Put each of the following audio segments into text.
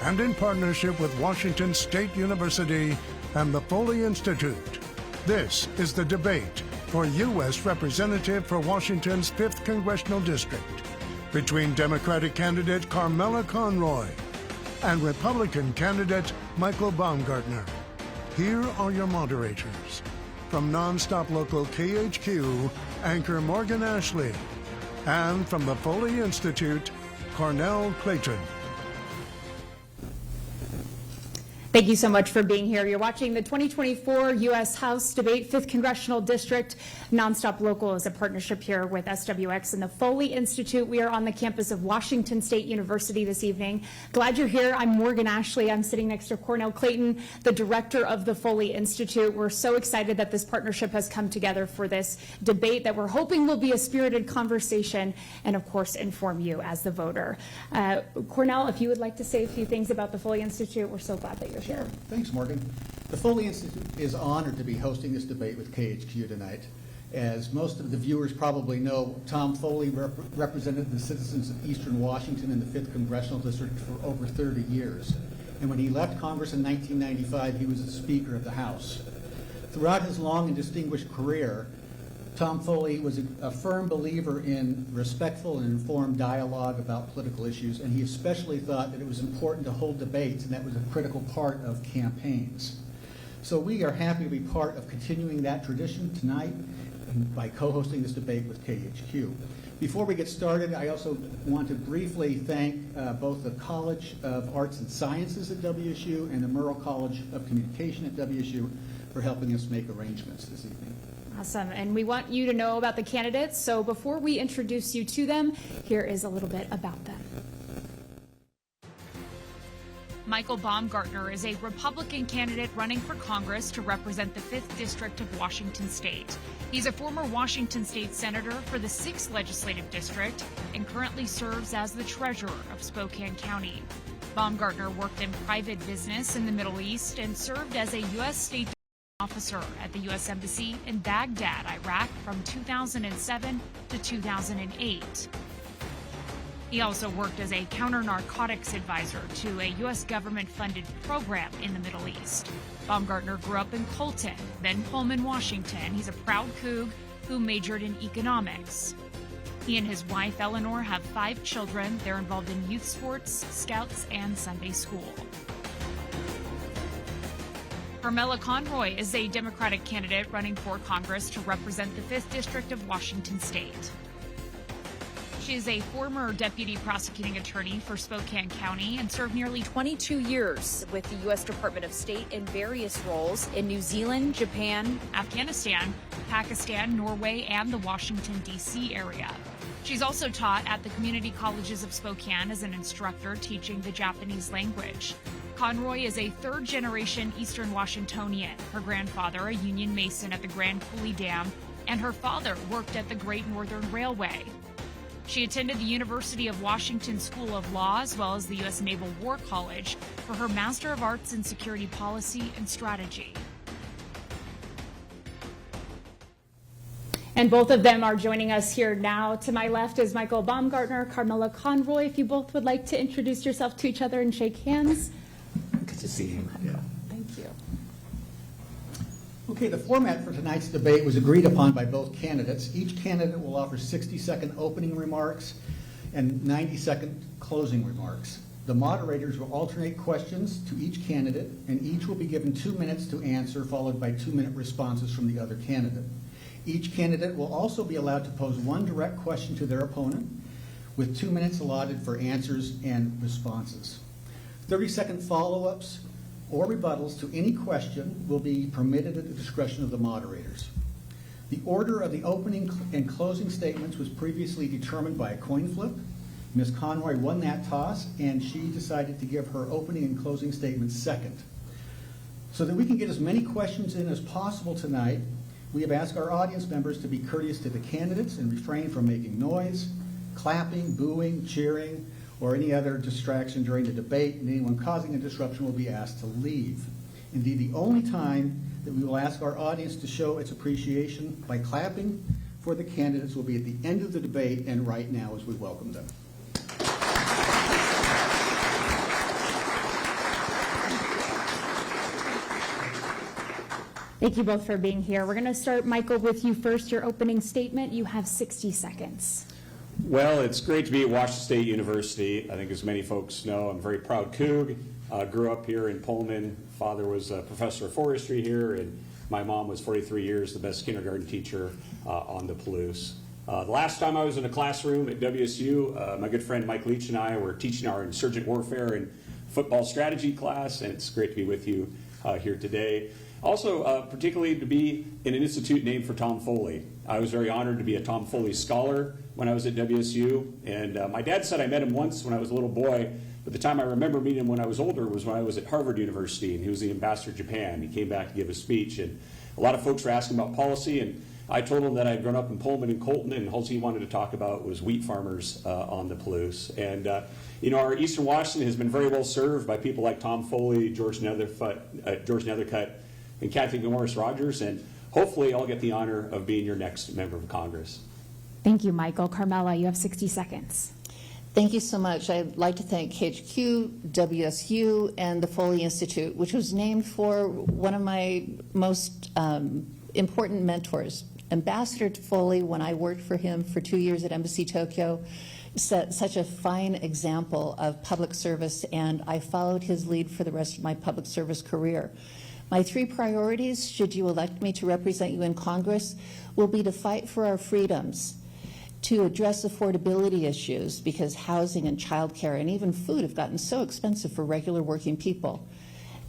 and in partnership with Washington State University and the Foley Institute. This is the debate for U.S. Representative for Washington's 5th Congressional District between Democratic candidate Carmela Conroy and Republican candidate Michael Baumgartner. Here are your moderators. From NonStop Local KHQ, anchor Morgan Ashley, and from the Foley Institute, Cornell Clayton. Thank you so much for being here. You're watching the 2024 U.S. House Debate, 5th Congressional District. NonStop Local is a partnership here with SWX and the Foley Institute. We are on the campus of Washington State University this evening. Glad you're here. I'm Morgan Ashley. I'm sitting next to Cornell Clayton, the director of the Foley Institute. We're so excited that this partnership has come together for this debate that we're hoping will be a spirited conversation and, of course, inform you as the voter. Cornell, if you would like to say a few things about the Foley Institute, we're so glad that you're here. Thanks, Morgan. The Foley Institute is honored to be hosting this debate with KHQ tonight. As most of the viewers probably know, Tom Foley represented the citizens of Eastern Washington in the 5th Congressional District for over 30 years. And when he left Congress in 1995, he was the Speaker of the House. Throughout his long and distinguished career, Tom Foley was a firm believer in respectful and informed dialogue about political issues, and he especially thought that it was important to hold debates, and that was a critical part of campaigns. So we are happy to be part of continuing that tradition tonight by co-hosting this debate with KHQ. Before we get started, I also want to briefly thank both the College of Arts and Sciences at WSU and the Murrow College of Communication at WSU for helping us make arrangements this evening. Awesome, and we want you to know about the candidates, so before we introduce you to them, here is a little bit about them. Michael Baumgartner is a Republican candidate running for Congress to represent the 5th District of Washington State. He's a former Washington State Senator for the 6th Legislative District and currently serves as the treasurer of Spokane County. Baumgartner worked in private business in the Middle East and served as a U.S. State officer at the U.S. Embassy in Baghdad, Iraq from 2007 to 2008. He also worked as a counter-narcotics advisor to a U.S. government-funded program in the Middle East. Baumgartner grew up in Colton, then Pullman, Washington. He's a proud Coug who majored in economics. He and his wife, Eleanor, have 5 children. They're involved in youth sports, scouts, and Sunday school. Carmela Conroy is a Democratic candidate running for Congress to represent the 5th District of Washington State. She is a former deputy prosecuting attorney for Spokane County and served nearly 22 years with the U.S. Department of State in various roles in New Zealand, Japan, Afghanistan, Pakistan, Norway, and the Washington, D.C. area. She's also taught at the community colleges of Spokane as an instructor teaching the Japanese language. Conroy is a 3rd-generation Eastern Washingtonian. Her grandfather, a union mason at the Grand Coulee Dam, and her father worked at the Great Northern Railway. She attended the University of Washington School of Law as well as the U.S. Naval War College for her Master of Arts in Security Policy and Strategy. And both of them are joining us here now. To my left is Michael Baumgartner, Carmela Conroy. If you both would like to introduce yourself to each other and shake hands. Good to see you. Yeah. Thank you. Okay, the format for tonight's debate was agreed upon by both candidates. Each candidate will offer 60-second opening remarks and 90-second closing remarks. The moderators will alternate questions to each candidate, and each will be given 2 minutes to answer, followed by 2-minute responses from the other candidate. Each candidate will also be allowed to pose 1 direct question to their opponent, with 2 minutes allotted for answers and responses. 30-second follow-ups or rebuttals to any question will be permitted at the discretion of the moderators. The order of the opening and closing statements was previously determined by a coin flip. Ms. Conroy won that toss, and she decided to give her opening and closing statements second. So that we can get as many questions in as possible tonight, we have asked our audience members to be courteous to the candidates and refrain from making noise, clapping, booing, cheering, or any other distraction during the debate, and anyone causing a disruption will be asked to leave. Indeed, the only time that we will ask our audience to show its appreciation by clapping for the candidates will be at the end of the debate and right now as we welcome them. Thank you both for being here. We're going to start, Michael, with you first. Your opening statement. You have 60 seconds. Well, it's great to be at Washington State University. I think as many folks know, I'm a very proud Coug. Grew up here in Pullman. Father was a professor of forestry here, and my mom was 43 years the best kindergarten teacher on the Palouse. The last time I was in a classroom at WSU, my good friend Mike Leach and I were teaching our insurgent warfare and football strategy class, and it's great to be with you here today. Also, particularly to be in an institute named for Tom Foley. I was very honored to be a Tom Foley scholar when I was at WSU, and my dad said I met him once when I was a little boy, but the time I remember meeting him when I was older was when I was at Harvard University, and he was the ambassador to Japan. He came back to give a speech, and a lot of folks were asking about policy, and I told him that I'd grown up in Pullman and Colton, and all he wanted to talk about was wheat farmers on the Palouse. And you know, our Eastern Washington has been very well served by people like Tom Foley, George Nethercutt, and Kathy Morris Rogers, and hopefully I'll get the honor of being your next member of Congress. Thank you, Michael. Carmela, you have 60 seconds. Thank you so much. I'd like to thank KHQ, WSU, and the Foley Institute, which was named for one of my most important mentors. Ambassador Foley, when I worked for him for 2 years at Embassy Tokyo, set such a fine example of public service, and I followed his lead for the rest of my public service career. My 3 priorities, should you elect me to represent you in Congress, will be to fight for our freedoms, to address affordability issues, because housing and childcare and even food have gotten so expensive for regular working people.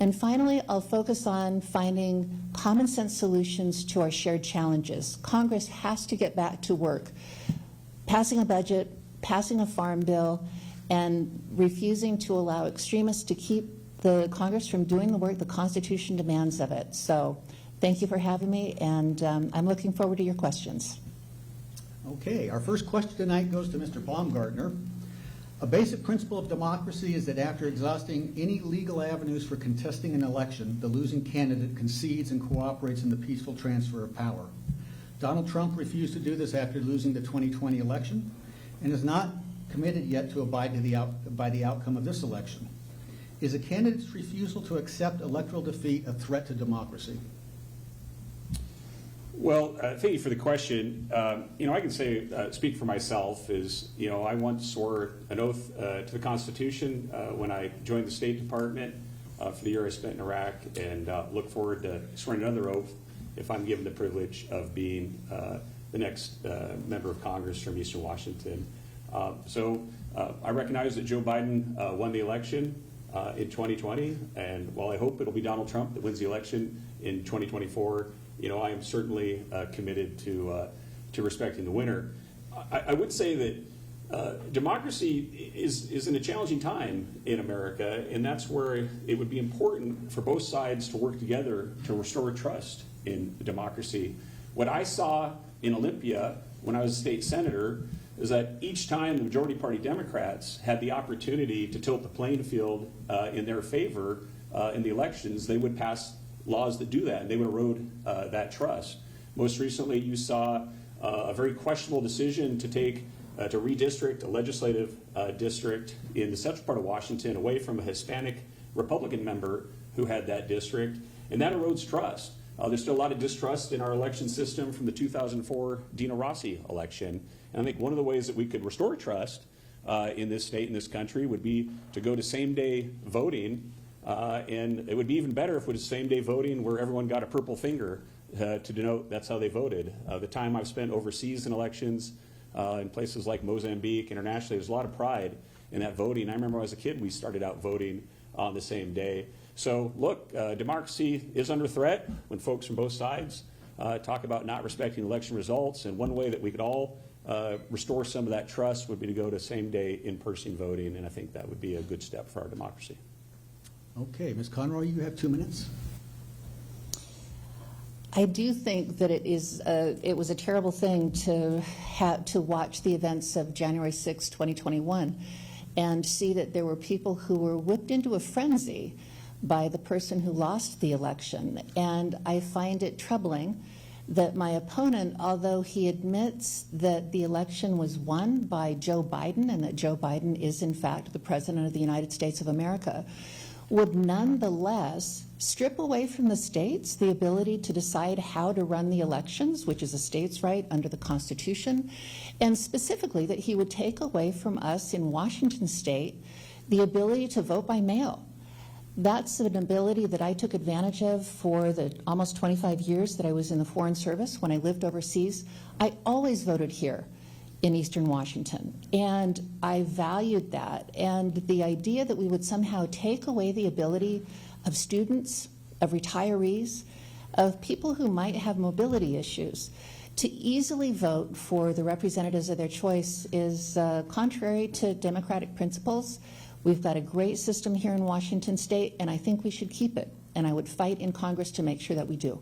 And finally, I'll focus on finding common sense solutions to our shared challenges. Congress has to get back to work, passing a budget, passing a farm bill, and refusing to allow extremists to keep the Congress from doing the work the Constitution demands of it. So thank you for having me, and I'm looking forward to your questions. Okay, our first question tonight goes to Mr. Baumgartner. A basic principle of democracy is that after exhausting any legal avenues for contesting an election, the losing candidate concedes and cooperates in the peaceful transfer of power. Donald Trump refused to do this after losing the 2020 election and is not committed yet to abide by the outcome of this election. Is a candidate's refusal to accept electoral defeat a threat to democracy? Well, thank you for the question. You know, I can say, speak for myself, is, you know, I once swore an oath to the Constitution when I joined the State Department for the year I spent in Iraq, and look forward to swearing another oath if I'm given the privilege of being the next member of Congress from Eastern Washington. I recognize that Joe Biden won the election in 2020, and while I hope it'll be Donald Trump that wins the election in 2024, you know, I am certainly committed to respecting the winner. I would say that democracy is in a challenging time in America, and that's where it would be important for both sides to work together to restore trust in democracy. What I saw in Olympia when I was a state senator is that each time the majority party Democrats had the opportunity to tilt the playing field in their favor in the elections, they would pass laws that do that, and they would erode that trust. Most recently, you saw a very questionable decision to redistrict a legislative district in the central part of Washington away from a Hispanic Republican member who had that district, and that erodes trust. There's still a lot of distrust in our election system from the 2004 Dino Rossi election, and I think one of the ways that we could restore trust in this state, in this country, would be to go to same-day voting. And it would be even better if it was same-day voting where everyone got a purple finger to denote that's how they voted. The time I've spent overseas in elections in places like Mozambique, internationally, there's a lot of pride in that voting. I remember when I was a kid, we started out voting on the same day. So look, democracy is under threat when folks from both sides talk about not respecting election results. And one way that we could all restore some of that trust would be to go to same-day in-person voting. And I think that would be a good step for our democracy. Okay, Ms. Conroy, you have 2 minutes. I do think that it was a terrible thing to watch the events of January 6, 2021, and see that there were people who were whipped into a frenzy by the person who lost the election. And I find it troubling that my opponent, although he admits that the election was won by Joe Biden and that Joe Biden is in fact the President of the United States of America, would nonetheless strip away from the states the ability to decide how to run the elections, which is a state's right under the Constitution, and specifically that he would take away from us in Washington state the ability to vote by mail. That's an ability that I took advantage of for the almost 25 years that I was in the Foreign Service when I lived overseas. I always voted here in Eastern Washington, and I valued that. And the idea that we would somehow take away the ability of students, of retirees, of people who might have mobility issues to easily vote for the representatives of their choice is contrary to democratic principles. We've got a great system here in Washington state, and I think we should keep it. And I would fight in Congress to make sure that we do.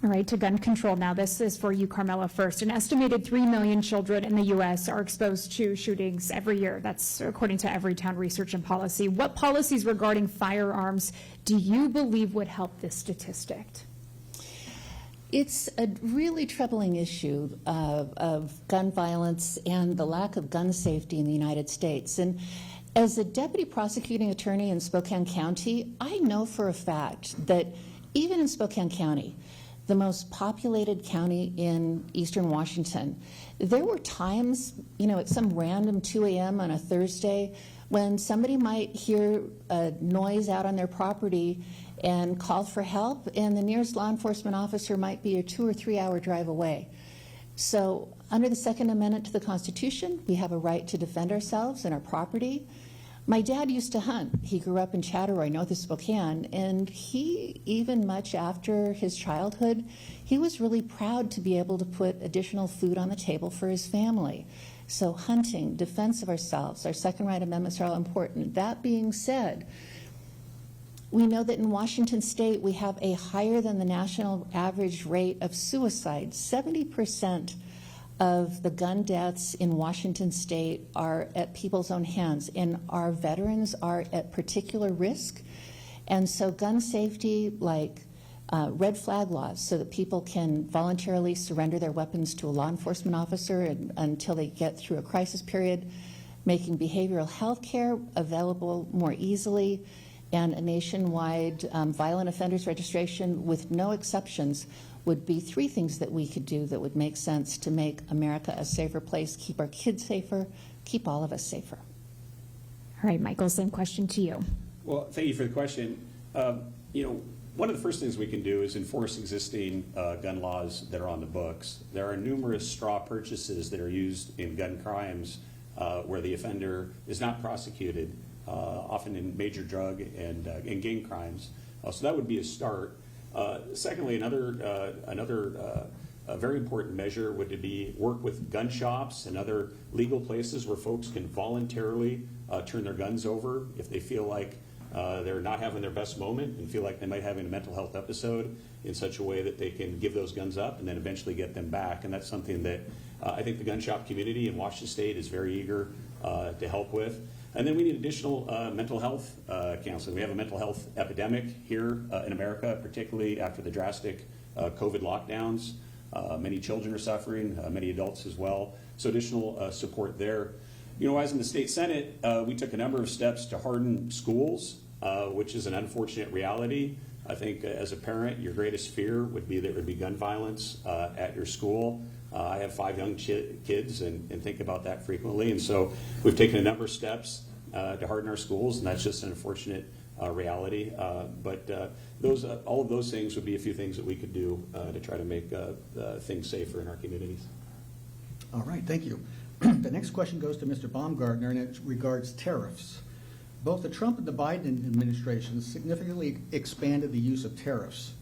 All right, to gun control now. This is for you, Carmela, first. An estimated 3 million children in the U.S. are exposed to shootings every year. That's according to Everytown Research and Policy. What policies regarding firearms do you believe would help this statistic? It's a really troubling issue of gun violence and the lack of gun safety in the United States. And as a deputy prosecuting attorney in Spokane County, I know for a fact that even in Spokane County, the most populated county in Eastern Washington, there were times, at some random 2 a.m. on a Thursday when somebody might hear a noise out on their property and call for help, and the nearest law enforcement officer might be a 2 or 3 hour drive away. So under the Second Amendment to the Constitution, we have a right to defend ourselves and our property. My dad used to hunt. He grew up in Chatteroy, north of Spokane, and he, even much after his childhood, he was really proud to be able to put additional food on the table for his family. So hunting, defense of ourselves, our Second Right amendments are all important. That being said, we know that in Washington state, we have a higher than the national average rate of suicide. 70% of the gun deaths in Washington state are at people's own hands, and our veterans are at particular risk. And so gun safety, like red flag laws, so that people can voluntarily surrender their weapons to a law enforcement officer until they get through a crisis period, making behavioral health care available more easily, and a nationwide violent offenders registration with no exceptions would be 3 things that we could do that would make sense to make America a safer place, keep our kids safer, keep all of us safer. All right, Michael, same question to you. Well, thank you for the question. One of the first things we can do is enforce existing gun laws that are on the books. There are numerous straw purchases that are used in gun crimes where the offender is not prosecuted, often in major drug and gang crimes. So that would be a start. Secondly, another very important measure would be work with gun shops and other legal places where folks can voluntarily turn their guns over if they feel like they're not having their best moment and feel like they might have a mental health episode, in such a way that they can give those guns up and then eventually get them back. And that's something that I think the gun shop community in Washington State is very eager to help with. And then we need additional mental health counseling. We have a mental health epidemic here in America, particularly after the drastic COVID lockdowns. Many children are suffering, many adults as well. So additional support there. As in the state Senate, we took a number of steps to harden schools, which is an unfortunate reality. I think as a parent, your greatest fear would be there would be gun violence at your school. I have 5 young kids and think about that frequently. And so we've taken a number of steps to harden our schools, and that's just an unfortunate reality. But all of those things would be a few things that we could do to try to make things safer in our communities. All right, thank you. The next question goes to Mr. Baumgartner, and it regards tariffs. Both the Trump and the Biden administrations significantly expanded the use of tariffs.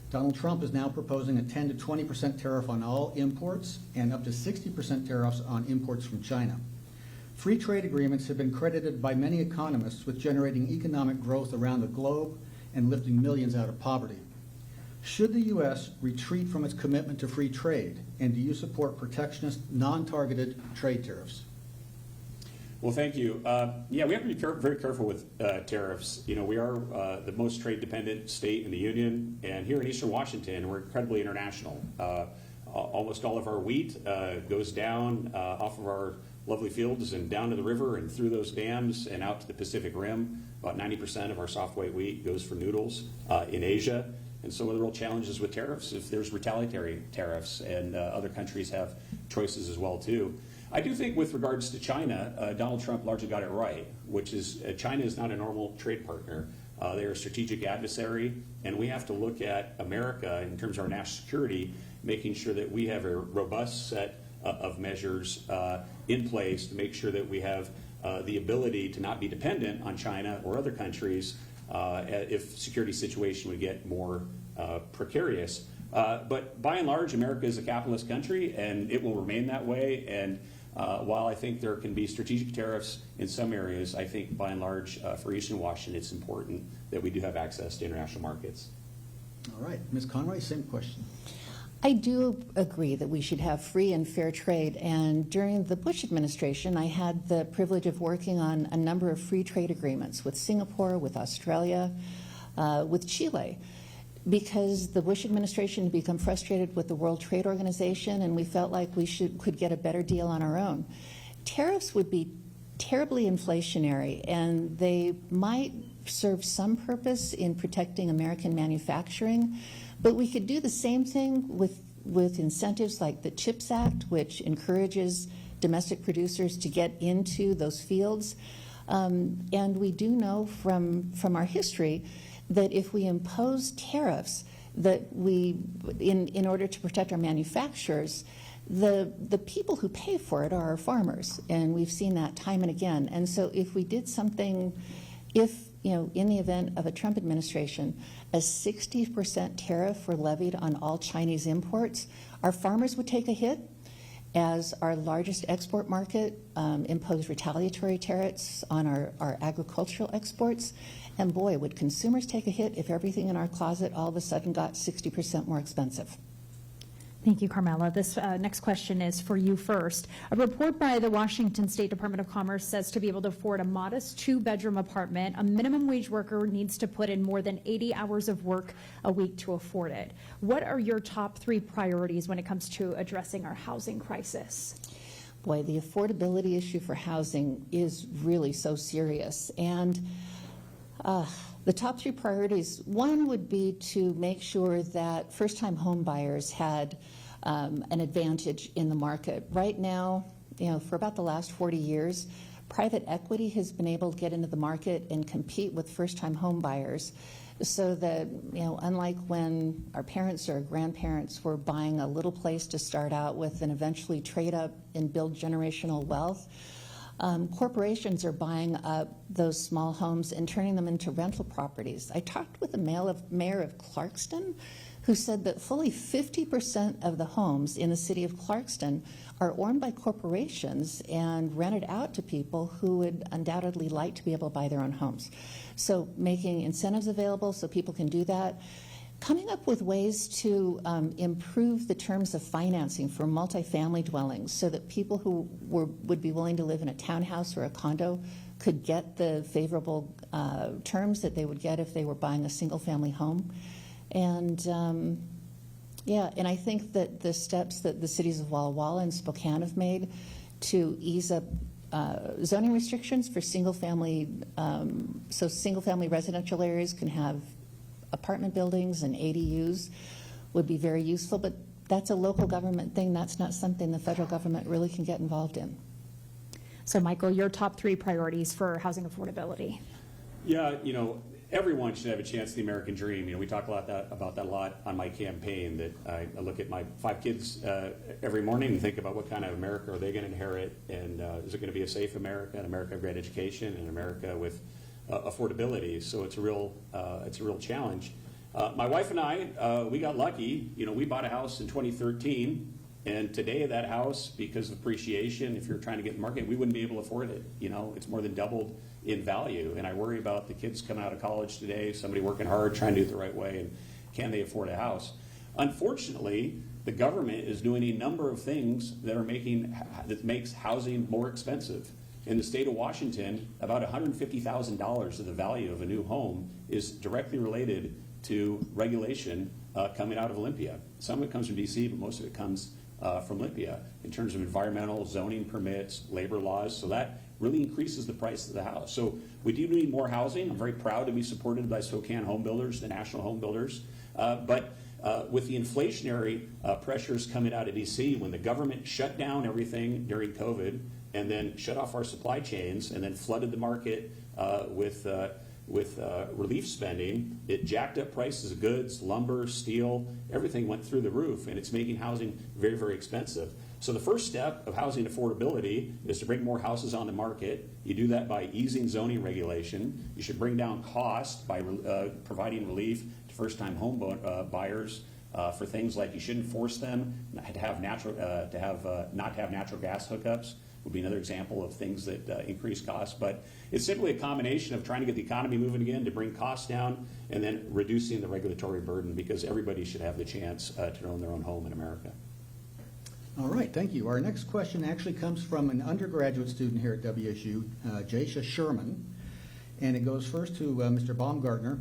Donald Trump is now proposing a 10 to 20% tariff on all imports and up to 60% tariffs on imports from China. Free trade agreements have been credited by many economists with generating economic growth around the globe and lifting millions out of poverty. Should the U.S. retreat from its commitment to free trade, and do you support protectionist, non-targeted trade tariffs? Well, thank you. Yeah, we have to be very careful with tariffs. We are the most trade-dependent state in the union, and here in Eastern Washington, we're incredibly international. Almost all of our wheat goes down off of our lovely fields and down to the river and through those dams and out to the Pacific Rim. About 90% of our soft white wheat goes for noodles in Asia. And so one of the real challenges with tariffs is there's retaliatory tariffs, and other countries have choices as well too. I do think with regards to China, Donald Trump largely got it right, which is China is not a normal trade partner. They are a strategic adversary, and we have to look at America in terms of our national security, making sure that we have a robust set of measures in place to make sure that we have the ability to not be dependent on China or other countries if security situation would get more precarious. But by and large, America is a capitalist country, and it will remain that way. And while I think there can be strategic tariffs in some areas, I think by and large for Eastern Washington, it's important that we do have access to international markets. All right, Ms. Conroy, same question. I do agree that we should have free and fair trade, and during the Bush administration, I had the privilege of working on a number of free trade agreements with Singapore, with Australia, with Chile, because the Bush administration had become frustrated with the World Trade Organization, and we felt like we could get a better deal on our own. Tariffs would be terribly inflationary, and they might serve some purpose in protecting American manufacturing, but we could do the same thing with incentives like the CHIPS Act, which encourages domestic producers to get into those fields. And we do know from our history that if we impose tariffs, that in order to protect our manufacturers, the people who pay for it are our farmers, and we've seen that time and again. And so if we did something, in the event of a Trump administration, a 60% tariff were levied on all Chinese imports, our farmers would take a hit, as our largest export market imposed retaliatory tariffs on our agricultural exports. And boy, would consumers take a hit if everything in our closet all of a sudden got 60% more expensive. Thank you, Carmela. This next question is for you first. A report by the Washington State Department of Commerce says to be able to afford a modest 2-bedroom apartment, a minimum wage worker needs to put in more than 80 hours of work a week to afford it. What are your top 3 priorities when it comes to addressing our housing crisis? Boy, the affordability issue for housing is really so serious. And the top 3 priorities, one would be to make sure that first-time home buyers had an advantage in the market. Right now, for about the last 40 years, private equity has been able to get into the market and compete with first-time home buyers, so that, unlike when our parents or grandparents were buying a little place to start out with and eventually trade up and build generational wealth, corporations are buying up those small homes and turning them into rental properties. I talked with the mayor of Clarkston, who said that fully 50% of the homes in the city of Clarkston are owned by corporations and rented out to people who would undoubtedly like to be able to buy their own homes. So making incentives available so people can do that. Coming up with ways to improve the terms of financing for multifamily dwellings so that people who would be willing to live in a townhouse or a condo could get the favorable terms that they would get if they were buying a single-family home. And and I think that the steps that the cities of Walla Walla and Spokane have made to ease up zoning restrictions for single-family, so single-family residential areas can have apartment buildings and ADUs would be very useful, but that's a local government thing. That's not something the federal government really can get involved in. So, Michael, your top 3 priorities for housing affordability. Yeah, everyone should have a chance at the American dream. We talk about that a lot on my campaign, that I look at my 5 kids every morning and think about what kind of America are they going to inherit, and is it going to be a safe America, an America of great education, and an America with affordability. So it's a real challenge. My wife and I, we got lucky. We bought a house in 2013, and today that house, because of appreciation, if you're trying to get in the market, we wouldn't be able to afford it. It's more than doubled in value, and I worry about the kids coming out of college today, somebody working hard, trying to do it the right way, and can they afford a house? Unfortunately, the government is doing a number of things that makes housing more expensive. In the state of Washington, about $150,000 of the value of a new home is directly related to regulation coming out of Olympia. Some of it comes from D.C., but most of it comes from Libya in terms of environmental, zoning permits, labor laws. So that really increases the price of the house. So we do need more housing. I'm very proud to be supported by Spokane home builders, the national home builders. But with the inflationary pressures coming out of DC, when the government shut down everything during COVID and then shut off our supply chains and then flooded the market with relief spending, it jacked up prices of goods, lumber, steel, everything went through the roof, and it's making housing very, very expensive. So the first step of housing affordability is to bring more houses on the market. You do that by easing zoning regulation. You should bring down cost by providing relief to first-time home buyers for things like you shouldn't force them to have not to have natural gas hookups. Would be another example of things that increase costs. But it's simply a combination of trying to get the economy moving again to bring costs down and then reducing the regulatory burden, because everybody should have the chance to own their own home in America. All right, thank you. Our next question actually comes from an undergraduate student here at WSU, Jasha Sherman, and it goes first to Mr. Baumgartner.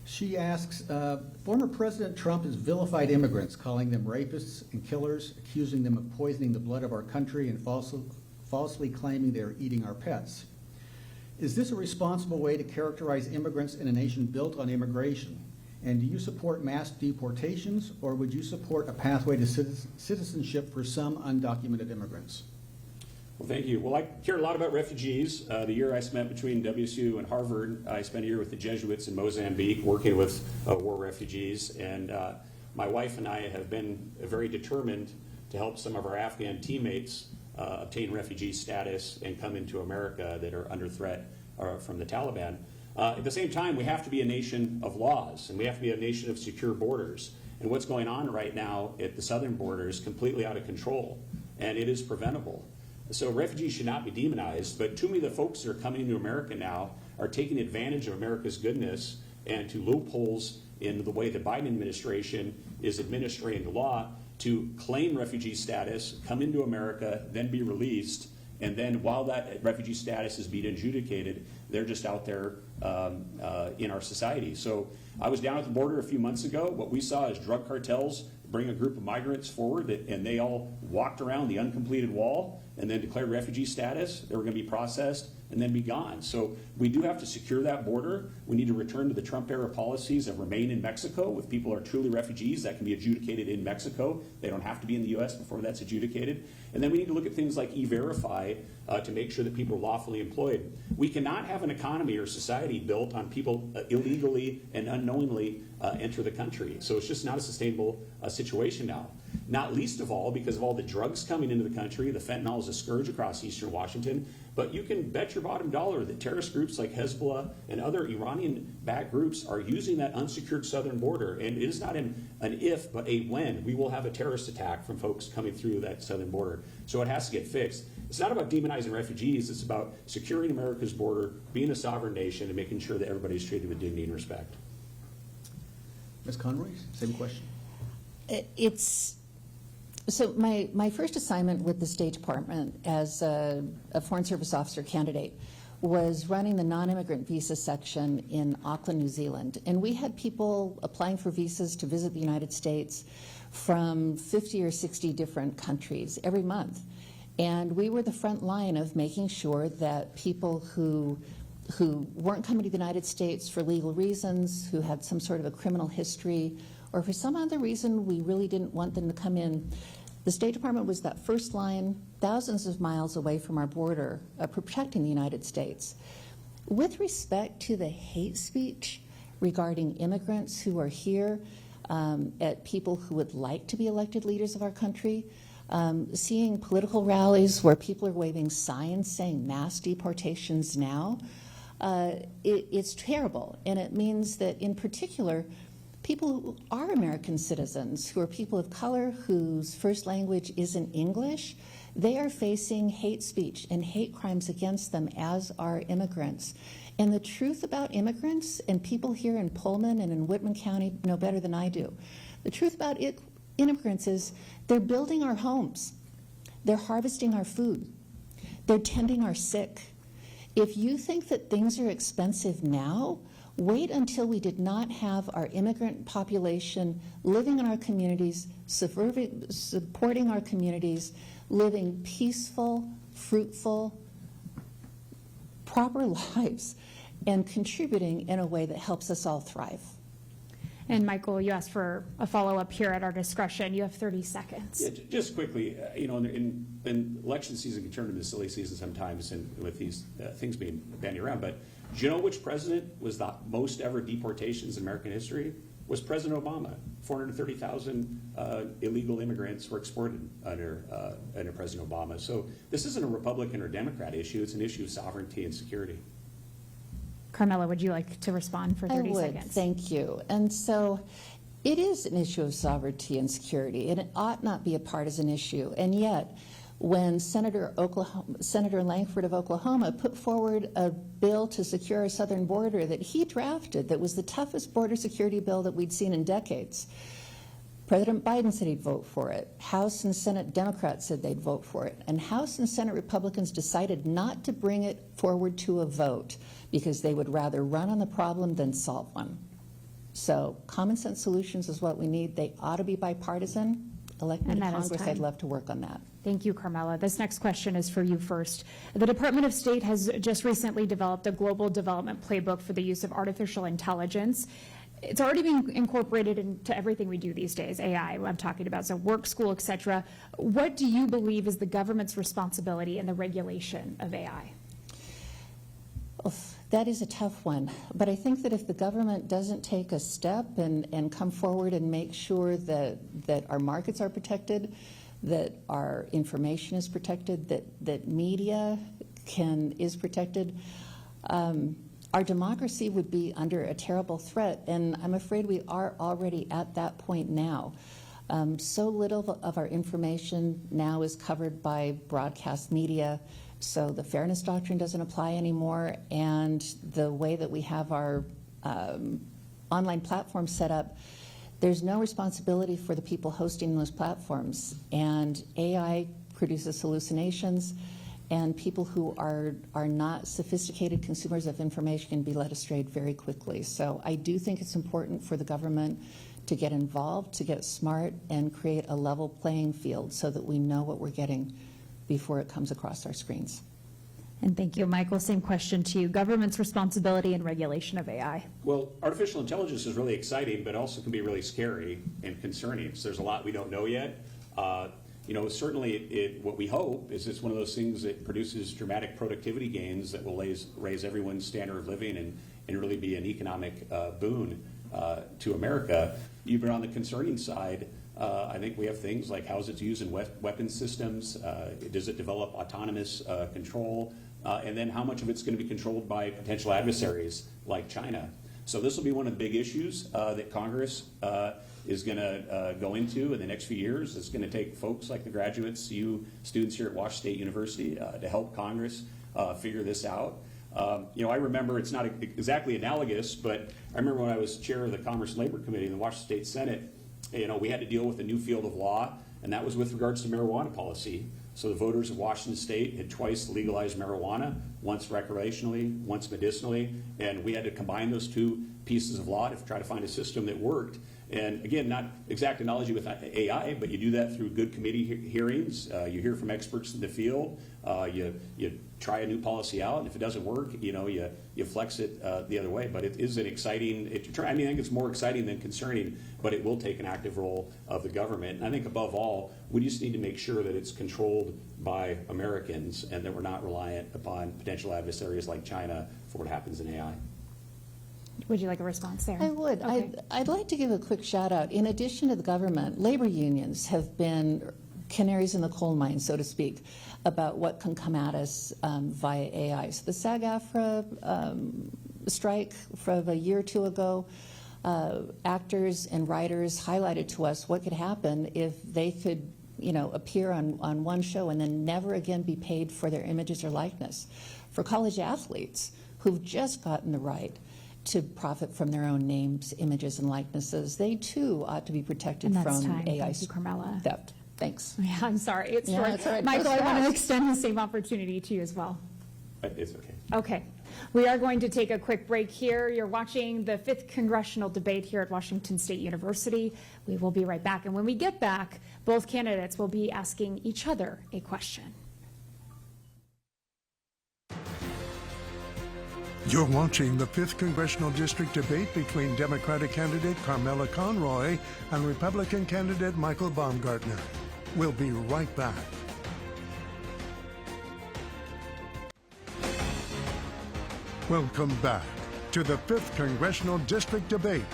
She asks, former President Trump has vilified immigrants, calling them rapists and killers, accusing them of poisoning the blood of our country and falsely claiming they're eating our pets. Is this a responsible way to characterize immigrants in a nation built on immigration? And do you support mass deportations, or would you support a pathway to citizenship for some undocumented immigrants? Well, thank you. Well, I care a lot about refugees. The year I spent between WSU and Harvard, I spent a year with the Jesuits in Mozambique working with war refugees. And my wife and I have been very determined to help some of our Afghan teammates obtain refugee status and come into America that are under threat from the Taliban. At the same time, we have to be a nation of laws, and we have to be a nation of secure borders. And what's going on right now at the southern border is completely out of control, and it is preventable. So refugees should not be demonized, but too many of the folks that are coming to America now are taking advantage of America's goodness and to loopholes in the way the Biden administration is administering the law to claim refugee status, come into America, then be released, and then while that refugee status is being adjudicated, they're just out there in our society. So I was down at the border a few months ago. What we saw is drug cartels bring a group of migrants forward, and they all walked around the uncompleted wall and then declared refugee status. They were going to be processed and then be gone. So we do have to secure that border. We need to return to the Trump-era policies of remain in Mexico. If people are truly refugees, that can be adjudicated in Mexico. They don't have to be in the U.S. before that's adjudicated. And then we need to look at things like E-Verify to make sure that people are lawfully employed. We cannot have an economy or society built on people illegally and unknowingly enter the country. So it's just not a sustainable situation now. Not least of all because of all the drugs coming into the country. The fentanyl is a scourge across eastern Washington. But you can bet your bottom dollar that terrorist groups like Hezbollah and other Iranian-backed groups are using that unsecured southern border. And it is not an if, but a when. We will have a terrorist attack from folks coming through that southern border. So it has to get fixed. It's not about demonizing refugees. It's about securing America's border, being a sovereign nation, and making sure that everybody's treated with dignity and respect. Ms. Conroy, same question. So my first assignment with the State Department as a Foreign Service Officer candidate was running the non-immigrant visa section in Auckland, New Zealand. And we had people applying for visas to visit the United States from 50 or 60 different countries every month. And we were the front line of making sure that people who weren't coming to the United States for legal reasons, who had some sort of a criminal history, or for some other reason we really didn't want them to come in, the State Department was that first line, thousands of miles away from our border, protecting the United States. With respect to the hate speech regarding immigrants who are here, at people who would like to be elected leaders of our country, seeing political rallies where people are waving signs saying mass deportations now, it's terrible. And it means that, in particular, people who are American citizens, who are people of color, whose first language isn't English, they are facing hate speech and hate crimes against them, as are immigrants. And the truth about immigrants, and people here in Pullman and in Whitman County know better than I do, the truth about immigrants is they're building our homes, they're harvesting our food, they're tending our sick, If you think that things are expensive now, wait until we did not have our immigrant population living in our communities, supporting our communities, living peaceful, fruitful, proper lives, and contributing in a way that helps us all thrive. And Michael, you asked for a follow-up here at our discretion. You have 30 seconds. Yeah, just quickly, in election season can turn into silly season sometimes, and with these things being bandied around. But do you know which president was the most ever deportations in American history? Was President Obama. 430,000 illegal immigrants were exported under President Obama. So this isn't a Republican or Democrat issue. It's an issue of sovereignty and security. Carmela, would you like to respond for 30 I would, seconds? thank you. And so it is an issue of sovereignty and security, and it ought not be a partisan issue. And yet, when Senator Langford of Oklahoma put forward a bill to secure our southern border that he drafted, that was the toughest border security bill that we'd seen in decades, President Biden said he'd vote for it. House and Senate Democrats said they'd vote for it. And House and Senate Republicans decided not to bring it forward to a vote because they would rather run on the problem than solve one. So common sense solutions is what we need. They ought to be bipartisan. Elect me to Congress, I'd love to work on that. Thank you, Carmela. This next question is for you first. The Department of State has just recently developed a global development playbook for the use of artificial intelligence. It's already being incorporated into everything we do these days, AI, I'm talking about, so work, school, et cetera. What do you believe is the government's responsibility in the regulation of AI? That is a tough one, but I think that if the government doesn't take a step and come forward and make sure that our markets are protected, that our information is protected, that media is protected, our democracy would be under a terrible threat, and I'm afraid we are already at that point now. So little of our information now is covered by broadcast media, so the fairness doctrine doesn't apply anymore, and the way that we have our online platforms set up, there's no responsibility for the people hosting those platforms, and AI produces hallucinations, and people who are not sophisticated consumers of information can be led astray very quickly. So I do think it's important for the government to get involved, to get smart, and create a level playing field so that we know what we're getting before it comes across our screens. And thank you, Michael. Same question to you. Government's responsibility in regulation of AI. Well, artificial intelligence is really exciting, but also can be really scary and concerning. So there's a lot we don't know yet. Certainly what we hope is it's one of those things that produces dramatic productivity gains that will raise everyone's standard of living and really be an economic boon to America. Even on the concerning side, I think we have things like how is it used in weapons systems? Does it develop autonomous control? And then how much of it's going to be controlled by potential adversaries like China? So this will be one of the big issues that Congress is going to go into in the next few years. It's going to take folks like the graduates, you students here at Washington State University, to help Congress figure this out. I remember it's not exactly analogous, but I remember when I was chair of the Commerce and Labor Committee in the Washington State Senate, we had to deal with a new field of law, and that was with regards to marijuana policy. So the voters of Washington State had twice legalized marijuana, once recreationally, once medicinally, and we had to combine those two pieces of law to try to find a system that worked. And again, not exact analogy with AI, but you do that through good committee hearings. You hear from experts in the field. You try a new policy out, and if it doesn't work, you flex it the other way. But it is an exciting. I think it's more exciting than concerning, but it will take an active role of the government. And I think above all, we just need to make sure that it's controlled by Americans and that we're not reliant upon potential adversaries like China for what happens in AI. Would you like a response there? I would. Okay. I'd like to give a quick shout out. In addition to the government, labor unions have been canaries in the coal mine, so to speak, about what can come at us via AI. So the SAG-AFTRA strike from a year or two ago, actors and writers highlighted to us what could happen if they could appear on one show and then never again be paid for their images or likeness. For college athletes who've just gotten the right to profit from their own names, images, and likenesses, they too ought to be protected from AI Thank you, Carmela. theft. Thanks. Yeah, I'm sorry. It's short. that's all right. Michael, That's I want to fast. extend the same opportunity to you as well. It's okay. Okay. We are going to take a quick break here. You're watching the 5th Congressional Debate here at Washington State University. We will be right back. And when we get back, both candidates will be asking each other a question. You're watching the 5th Congressional District debate between Democratic candidate Carmela Conroy and Republican candidate Michael Baumgartner. We'll be right back. Welcome back to the 5th Congressional District debate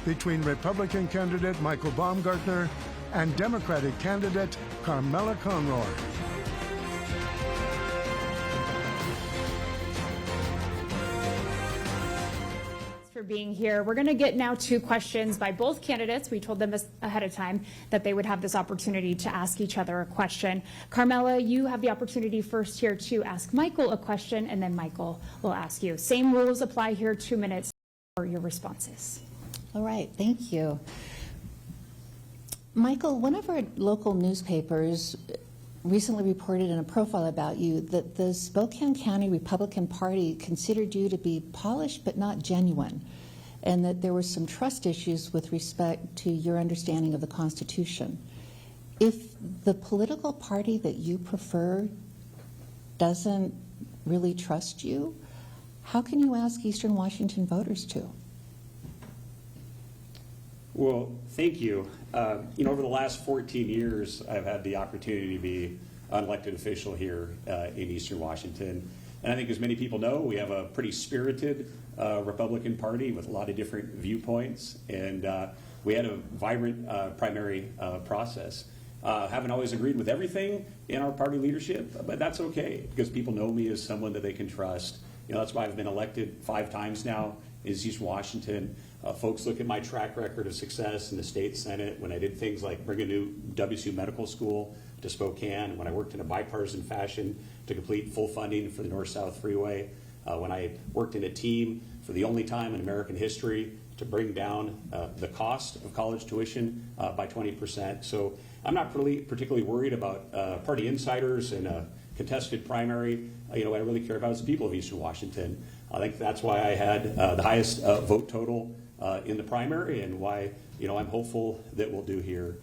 between Republican candidate Michael Baumgartner and Democratic candidate Carmela Conroy. For being here. We're going to get now 2 questions by both candidates. We told them ahead of time that they would have this opportunity to ask each other a question. Carmela, you have the opportunity first here to ask Michael a question, and then Michael will ask you. Same rules apply here, 2 minutes for your responses. All right, thank you. Michael, one of our local newspapers recently reported in a profile about you that the Spokane County Republican Party considered you to be polished but not genuine, and that there were some trust issues with respect to your understanding of the Constitution. If the political party that you prefer doesn't really trust you, how can you ask Eastern Washington voters to? Well, thank you. Over the last 14 years, I've had the opportunity to be an elected official here in Eastern Washington. And I think as many people know, we have a pretty spirited Republican Party with a lot of different viewpoints. And we had a vibrant primary process. Haven't always agreed with everything in our party leadership, but that's okay because people know me as someone that they can trust. That's why I've been elected 5 times now in Eastern Washington. Folks look at my track record of success in the state Senate when I did things like bring a new WSU medical school to Spokane, when I worked in a bipartisan fashion to complete full funding for the North-South Freeway, when I worked in a team for the only time in American history to bring down the cost of college tuition by 20%. So I'm not really particularly worried about party insiders and a contested primary. What I really care about is the people of Eastern Washington. I think that's why I had the highest vote total in the primary, and why I'm hopeful that we'll do here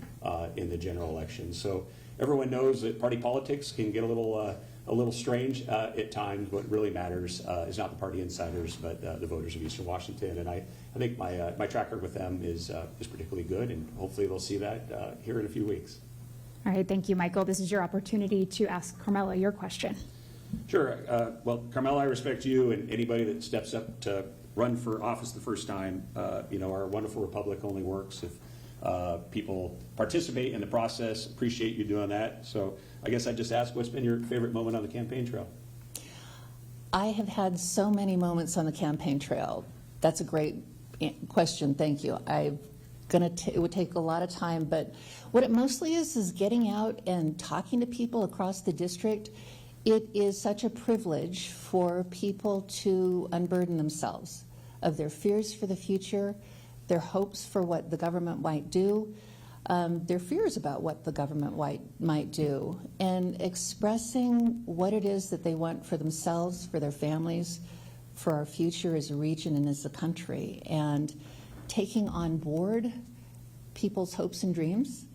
in the general election. So everyone knows that party politics can get a little strange at times. What really matters is not the party insiders, but the voters of Eastern Washington. And I think my track record with them is particularly good, and hopefully they'll see that here in a few weeks. All right, thank you, Michael. This is your opportunity to ask Carmela your question. Sure. Well, Carmela, I respect you and anybody that steps up to run for office the first time. Our wonderful republic only works if people participate in the process. Appreciate you doing that. So I guess I'd just ask, what's been your favorite moment on the campaign trail? I have had so many moments on the campaign trail. That's a great question, thank you. It would take a lot of time, but what it mostly is getting out and talking to people across the district. It is such a privilege for people to unburden themselves of their fears for the future, their hopes for what the government might do, their fears about what the government might do, and expressing what it is that they want for themselves, for their families, for our future as a region and as a country, and taking on board people's hopes and dreams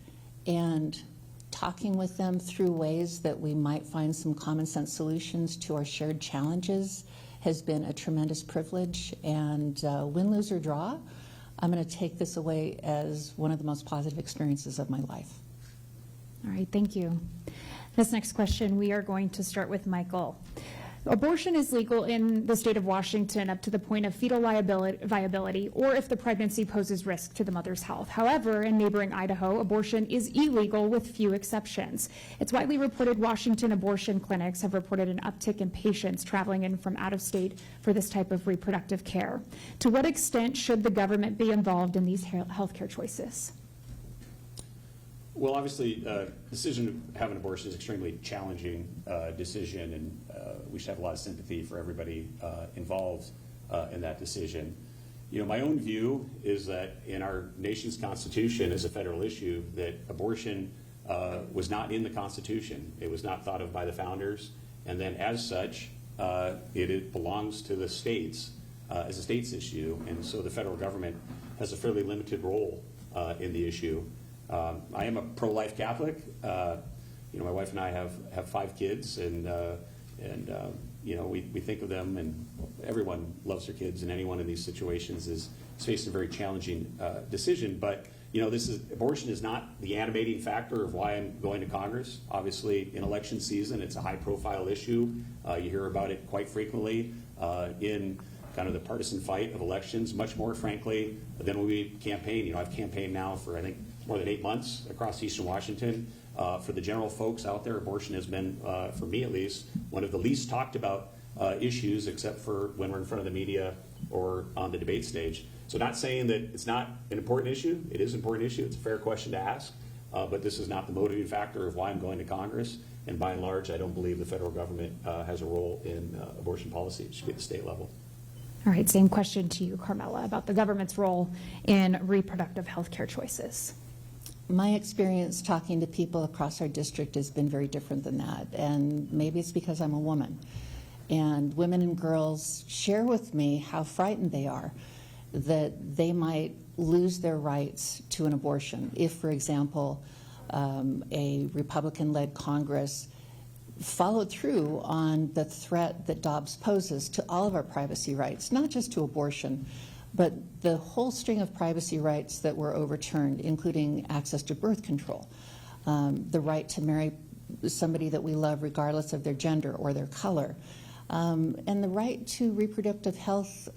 and talking with them through ways that we might find some common sense solutions to our shared challenges has been a tremendous privilege. And win, lose, or draw, I'm going to take this away as one of the most positive experiences of my life. All right, thank you. This next question, we are going to start with Michael. Abortion is legal in the state of Washington up to the point of fetal viability or if the pregnancy poses risk to the mother's health. However, in neighboring Idaho, abortion is illegal with few exceptions. It's widely reported Washington abortion clinics have reported an uptick in patients traveling in from out of state for this type of reproductive care. To what extent should the government be involved in these healthcare choices? Well, obviously, the decision to have an abortion is an extremely challenging decision, and we should have a lot of sympathy for everybody involved in that decision. My own view is that in our nation's Constitution, as a federal issue, that abortion was not in the Constitution. It was not thought of by the founders, and then as such, it belongs to the states as a states issue, and so the federal government has a fairly limited role in the issue. I am a pro-life Catholic. My wife and I have 5 kids, and we think of them, and everyone loves their kids, and anyone in these situations is facing a very challenging decision. But abortion is not the animating factor of why I'm going to Congress. Obviously, in election season, it's a high-profile issue. You hear about it quite frequently in kind of the partisan fight of elections, much more, frankly, than when we campaign. I've campaigned now for, I think, more than 8 months across Eastern Washington. For the general folks out there, abortion has been, for me at least, one of the least talked about issues, except for when we're in front of the media or on the debate stage. So not saying that it's not an important issue. It is an important issue. It's a fair question to ask. But this is not the motivating factor of why I'm going to Congress. And by and large, I don't believe the federal government has a role in abortion policy. It should be at the state level. All right, same question to you, Carmela, about the government's role in reproductive health care choices. My experience talking to people across our district has been very different than that, and maybe it's because I'm a woman. And women and girls share with me how frightened they are that they might lose their rights to an abortion if, for example, a Republican-led Congress followed through on the threat that Dobbs poses to all of our privacy rights, not just to abortion, but the whole string of privacy rights that were overturned, including access to birth control, the right to marry somebody that we love regardless of their gender or their color, and the right to reproductive health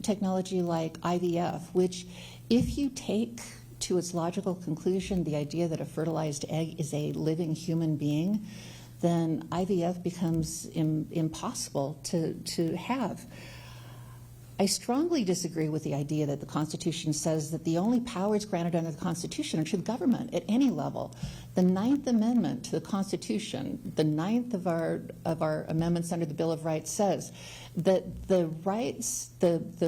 technology like IVF, which if you take to its logical conclusion the idea that a fertilized egg is a living human being, then IVF becomes impossible to have. I strongly disagree with the idea that the Constitution says that the only powers granted under the Constitution are to the government at any level. The 9th Amendment to the Constitution, the 9th of our amendments under the Bill of Rights, says that the rights of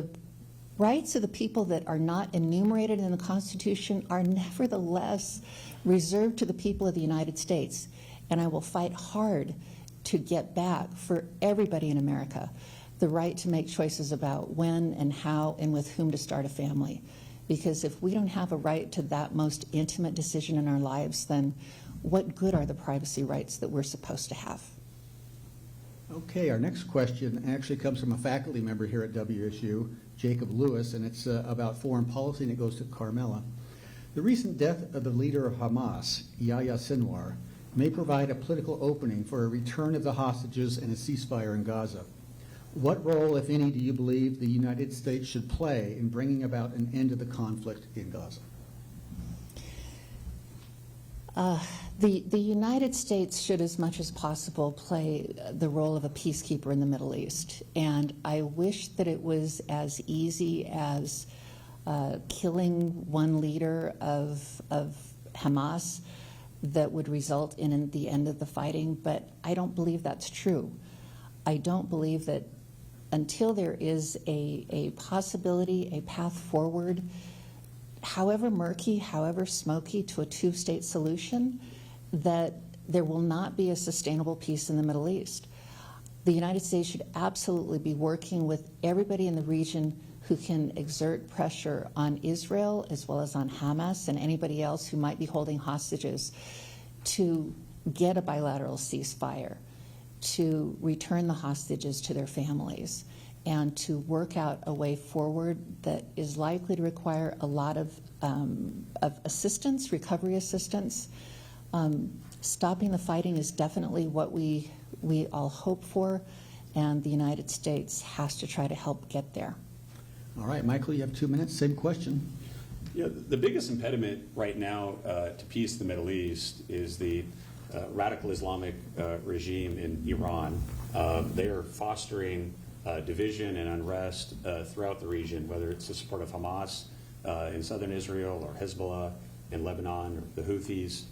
the people that are not enumerated in the Constitution are nevertheless reserved to the people of the United States. And I will fight hard to get back for everybody in America the right to make choices about when and how and with whom to start a family. Because if we don't have a right to that most intimate decision in our lives, then what good are the privacy rights that we're supposed to have? Okay, our next question actually comes from a faculty member here at WSU, Jacob Lewis, and it's about foreign policy, and it goes to Carmela. The recent death of the leader of Hamas, Yahya Sinwar, may provide a political opening for a return of the hostages and a ceasefire in Gaza. What role, if any, do you believe the United States should play in bringing about an end to the conflict in Gaza? The United States should, as much as possible, play the role of a peacekeeper in the Middle East. And I wish that it was as easy as killing one leader of Hamas that would result in the end of the fighting, but I don't believe that's true. I don't believe that until there is a possibility, a path forward, however murky, however smoky, to a two-state solution, that there will not be a sustainable peace in the Middle East. The United States should absolutely be working with everybody in the region who can exert pressure on Israel as well as on Hamas and anybody else who might be holding hostages to get a bilateral ceasefire, to return the hostages to their families, and to work out a way forward that is likely to require a lot of assistance, recovery assistance. Stopping the fighting is definitely what we all hope for, and the United States has to try to help get there. All right, Michael, you have 2 minutes. Same question. The biggest impediment right now to peace in the Middle East is the radical Islamic regime in Iran. They are fostering division and unrest throughout the region, whether it's the support of Hamas in southern Israel or Hezbollah in Lebanon, or the Houthis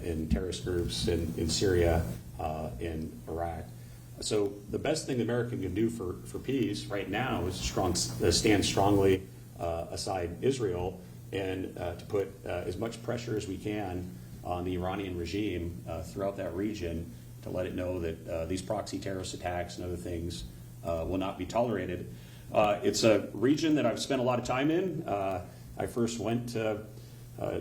in terrorist groups in Syria, in Iraq. So the best thing America can do for peace right now is to stand strongly aside Israel and to put as much pressure as we can on the Iranian regime throughout that region to let it know that these proxy terrorist attacks and other things will not be tolerated. It's a region that I've spent a lot of time in. I first went to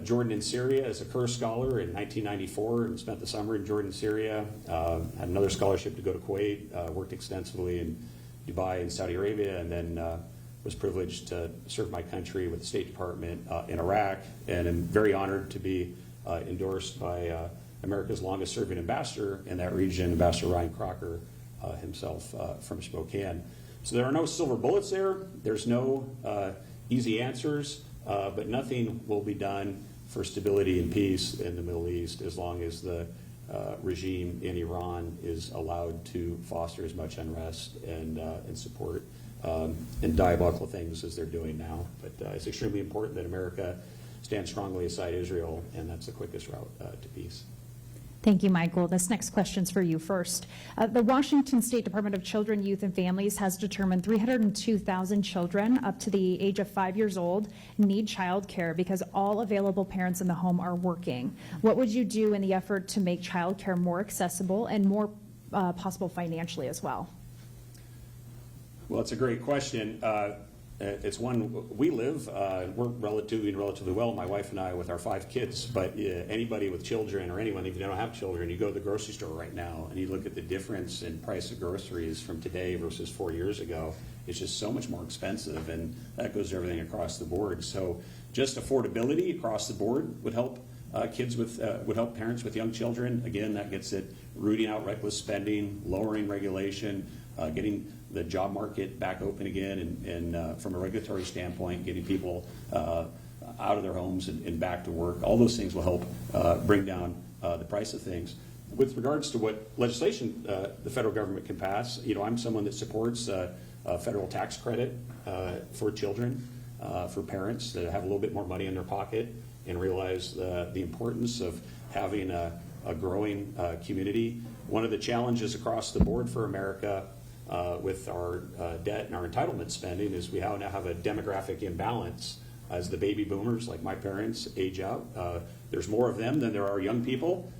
Jordan and Syria as a Kerr scholar in 1994 and spent the summer in Jordan, Syria. Had another scholarship to go to Kuwait, worked extensively in Dubai and Saudi Arabia, and then was privileged to serve my country with the State Department in Iraq, and am very honored to be endorsed by America's longest serving ambassador in that region, Ambassador Ryan Crocker himself from Spokane. So there are no silver bullets there. There's no easy answers, but nothing will be done for stability and peace in the Middle East as long as the regime in Iran is allowed to foster as much unrest and support and diabolical things as they're doing now. But it's extremely important that America stands strongly aside Israel, and that's the quickest route to peace. Thank you, Michael. This next question's for you first. The Washington State Department of Children, Youth, and Families has determined 302,000 children up to the age of 5 years old need child care because all available parents in the home are working. What would you do in the effort to make child care more accessible and more possible financially as well? Well, it's a great question. It's one we live. We're relatively well, my wife and I, with our 5 kids. But anybody with children, or anyone even if they don't have children, you go to the grocery store right now and you look at the difference in price of groceries from today versus 4 years ago. It's just so much more expensive, and that goes to everything across the board. So just affordability across the board would help would help parents with young children. Again, that gets it rooting out reckless spending, lowering regulation, getting the job market back open again, and from a regulatory standpoint, getting people out of their homes and back to work. All those things will help bring down the price of things. With regards to what legislation the federal government can pass, I'm someone that supports a federal tax credit for children, for parents that have a little bit more money in their pocket and realize the importance of having a growing community. One of the challenges across the board for America with our debt and our entitlement spending is we now have a demographic imbalance as the baby boomers, like my parents, age out. There's more of them than there are young people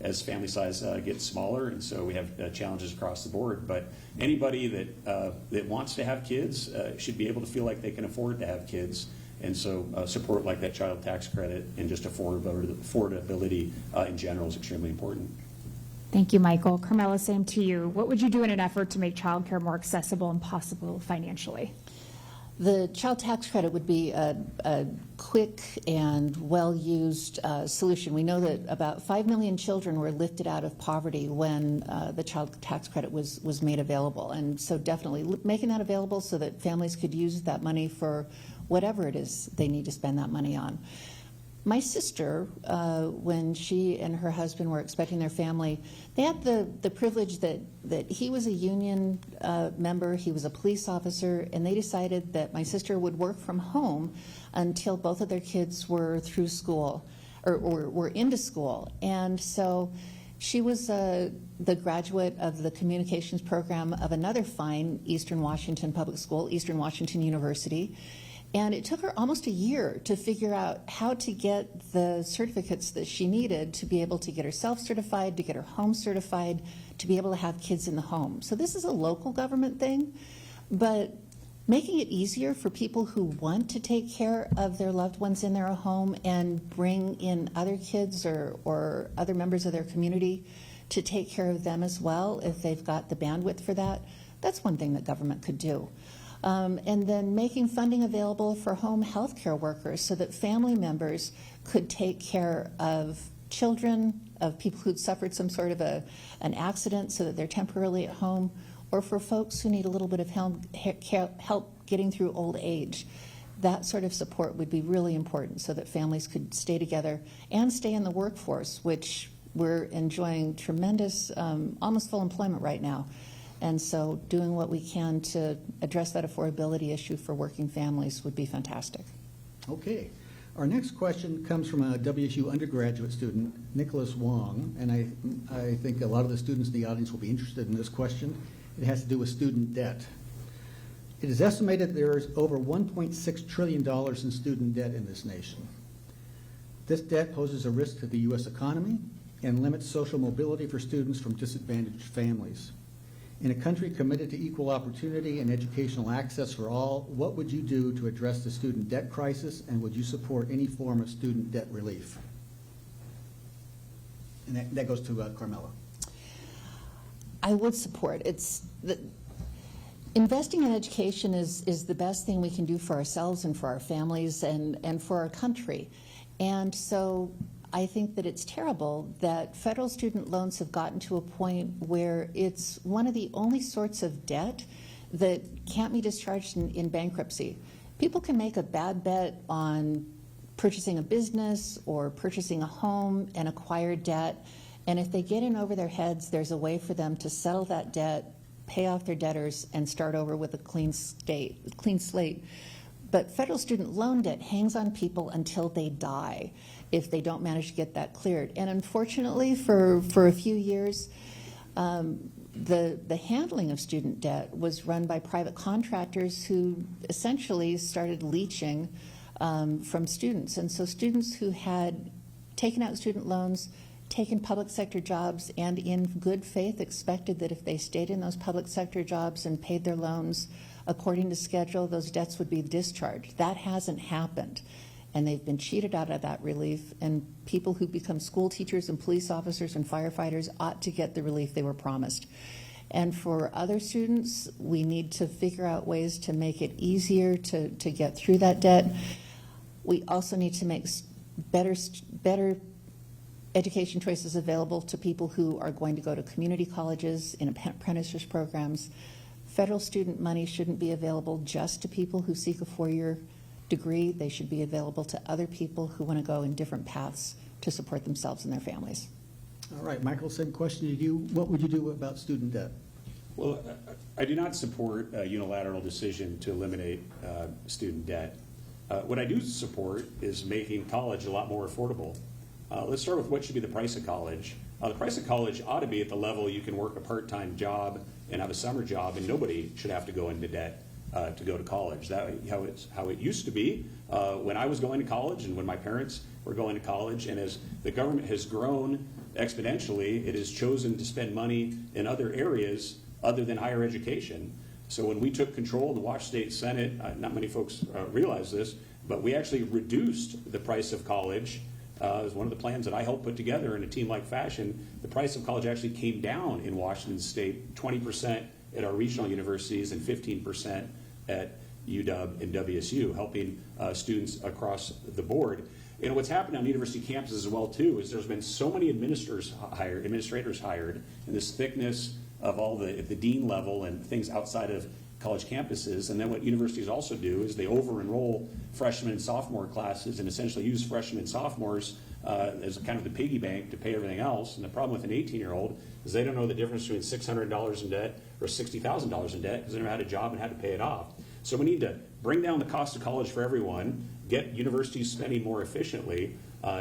as family size gets smaller, and so we have challenges across the board. But anybody that wants to have kids should be able to feel like they can afford to have kids, and so support like that child tax credit and just affordability in general is extremely important. Thank you, Michael. Carmela, same to you. What would you do in an effort to make childcare more accessible and possible financially? The child tax credit would be a quick and well-used solution. We know that about 5 million children were lifted out of poverty when the child tax credit was made available. And so definitely making that available so that families could use that money for whatever it is they need to spend that money on. My sister, when she and her husband were expecting their family, they had the privilege that he was a union member, he was a police officer, and they decided that my sister would work from home until both of their kids were through school, or were into school. And so she was the graduate of the communications program of another fine Eastern Washington public school, Eastern Washington University. And it took her almost a year to figure out how to get the certificates that she needed to be able to get herself certified, to get her home certified, to be able to have kids in the home. So this is a local government thing, but making it easier for people who want to take care of their loved ones in their home and bring in other kids or other members of their community to take care of them as well if they've got the bandwidth for that, that's one thing that government could do. And then making funding available for home health care workers so that family members could take care of children, of people who'd suffered some sort of an accident so that they're temporarily at home, or for folks who need a little bit of help getting through old age. That sort of support would be really important so that families could stay together and stay in the workforce, which we're enjoying tremendous, almost full employment right now. And so doing what we can to address that affordability issue for working families would be fantastic. Okay. Our next question comes from a WSU undergraduate student, Nicholas Wong, and I think a lot of the students in the audience will be interested in this question. It has to do with student debt. It is estimated there is over $1.6 trillion in student debt in this nation. This debt poses a risk to the U.S. economy, and limits social mobility for students from disadvantaged families. In a country committed to equal opportunity and educational access for all, what would you do to address the student debt crisis, and would you support any form of student debt relief? And that goes to Carmela. I would support. Investing in education is the best thing we can do for ourselves and for our families and for our country. And so I think that it's terrible that federal student loans have gotten to a point where it's one of the only sorts of debt that can't be discharged in bankruptcy. People can make a bad bet on purchasing a business or purchasing a home and acquire debt, and if they get in over their heads, there's a way for them to settle that debt, pay off their debtors, and start over with a clean slate. But federal student loan debt hangs on people until they die if they don't manage to get that cleared. And unfortunately, for a few years, the handling of student debt was run by private contractors who essentially started leeching from students. And so students who had taken out student loans, taken public sector jobs, and in good faith expected that if they stayed in those public sector jobs and paid their loans according to schedule, those debts would be discharged. That hasn't happened, and they've been cheated out of that relief, and people who become school teachers and police officers and firefighters ought to get the relief they were promised. And for other students, we need to figure out ways to make it easier to get through that debt. We also need to make better education choices available to people who are going to go to community colleges, in apprenticeship programs. Federal student money shouldn't be available just to people who seek a four-year degree. They should be available to other people who want to go in different paths to support themselves and their families. All right, Michael, same question to you. What would you do about student debt? Well, I do not support a unilateral decision to eliminate student debt. What I do support is making college a lot more affordable. Let's start with what should be the price of college. The price of college ought to be at the level you can work a part-time job and have a summer job, and nobody should have to go into debt to go to college. That's how it used to be when I was going to college and when my parents were going to college. And as the government has grown exponentially, it has chosen to spend money in other areas other than higher education. So when we took control of the Washington State Senate, not many folks realize this, but we actually reduced the price of college. It was one of the plans that I helped put together in a team-like fashion. The price of college actually came down in Washington State, 20% at our regional universities and 15% at UW and WSU, helping students across the board. You know, what's happened on university campuses as well, too, is there's been so many administrators hired, and this thickness of all the dean level and things outside of college campuses. And then what universities also do is they over-enroll freshman and sophomore classes and essentially use freshmen and sophomores as kind of the piggy bank to pay everything else. And the problem with an 18-year-old is they don't know the difference between $600 in debt or $60,000 in debt because they never had a job and had to pay it off. So we need to bring down the cost of college for everyone, get universities spending more efficiently